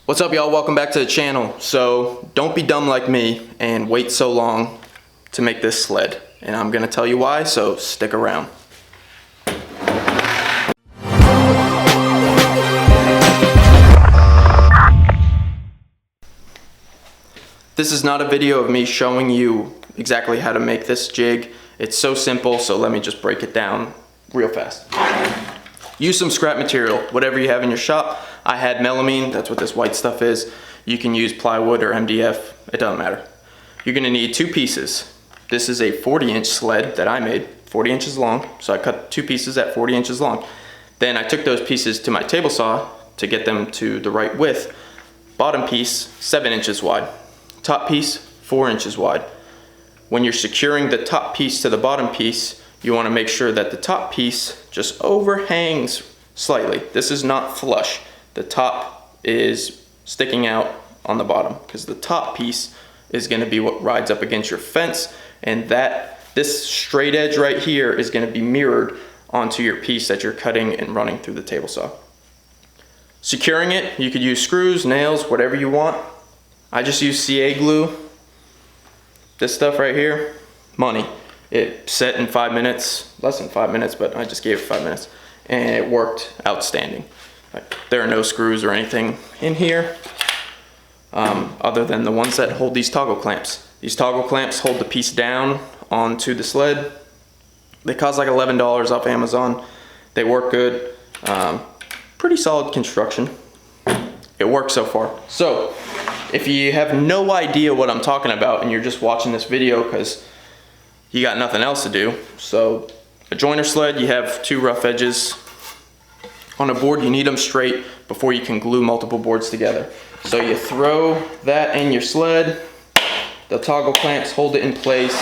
What's up, y'all? Welcome back to the channel. So don't be dumb like me and wait so long to make this sled. And I'm gonna tell you why, so stick around. This is not a video of me showing you exactly how to make this jig. It's so simple, so let me just break it down real fast. Use some scrap material, whatever you have in your shop. I had melamine, that's what this white stuff is. You can use plywood or MDF, it doesn't matter. You're gonna need two pieces. This is a 40-inch sled that I made, 40 inches long. So I cut two pieces at 40 inches long. Then I took those pieces to my table saw to get them to the right width. Bottom piece, 7 inches wide. Top piece, 4 inches wide. When you're securing the top piece to the bottom piece, you wanna make sure that the top piece just overhangs slightly. This is not flush. The top is sticking out on the bottom because the top piece is gonna be what rides up against your fence, and this straight edge right here is gonna be mirrored onto your piece that you're cutting and running through the table saw. Securing it, you could use screws, nails, whatever you want. I just use CA glue. This stuff right here, money. It set in 5 minutes, less than 5 minutes, but I just gave it 5 minutes, and it worked outstanding. There are no screws or anything in here other than the ones that hold these toggle clamps. These toggle clamps hold the piece down onto the sled. They cost like $11 off Amazon. They work good. Pretty solid construction. It works so far. So if you have no idea what I'm talking about and you're just watching this video because you got nothing else to do, so a joiner sled, you have two rough edges. On a board, you need them straight before you can glue multiple boards together. So you throw that in your sled, the toggle clamps hold it in place,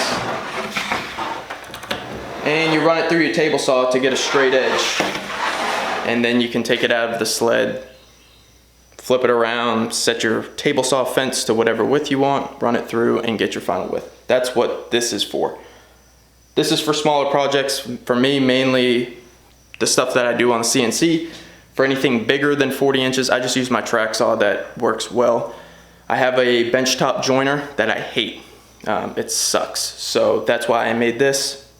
and you run it through your table saw to get a straight edge. And then you can take it out of the sled, flip it around, set your table saw fence to whatever width you want, run it through, and get your final width. That's what this is for. This is for smaller projects. For me, mainly the stuff that I do on the CNC. For anything bigger than 40 inches, I just use my track saw that works well. I have a benchtop joiner that I hate. It sucks. So that's why I made this.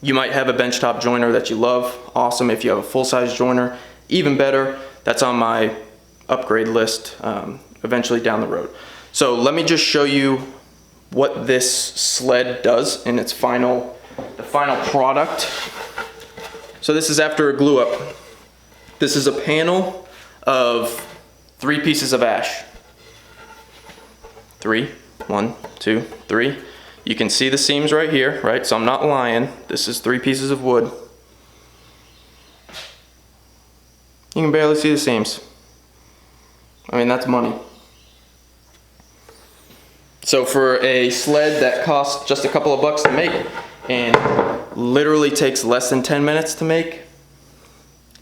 You might have a benchtop joiner that you love. Awesome. If you have a full-size joiner, even better. That's on my upgrade list eventually down the road. So let me just show you what this sled does in its the final product. So this is after a glue up. This is a panel of 3 pieces of ash. 3, 1, 2, 3. You can see the seams right here, right? So I'm not lying. This is 3 pieces of wood. You can barely see the seams. I mean, that's money. So for a sled that costs just a couple of bucks to make and literally takes less than 10 minutes to make,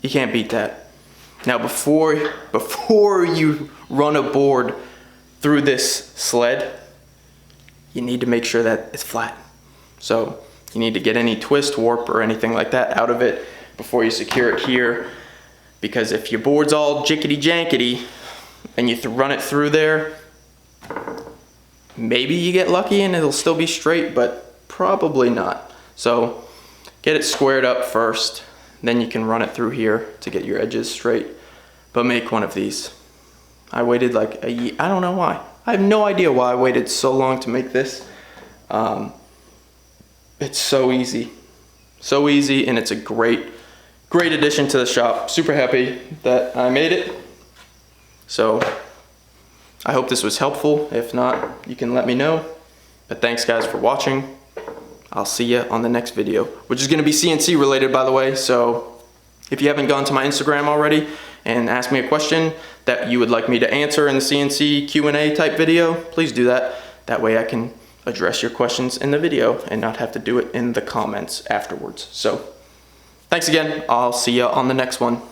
you can't beat that. Now before you run a board through this sled, you need to make sure that it's flat. So you need to get any twist, warp, or anything like that out of it before you secure it here, because if your board's all jickety-jankety and you run it through there, maybe you get lucky and it'll still be straight, but probably not. So get it squared up first, then you can run it through here to get your edges straight. But make one of these. I waited like a year. I don't know why. I have no idea why I waited so long to make this. It's so easy. So easy, and it's a great addition to the shop. Super happy that I made it. So I hope this was helpful. If not, you can let me know. But thanks guys for watching. I'll see you on the next video, which is gonna be CNC related, by the way. So if you haven't gone to my Instagram already and asked me a question that you would like me to answer in the CNC Q&A type video, please do that. That way I can address your questions in the video and not have to do it in the comments afterwards. So thanks again. I'll see you on the next one.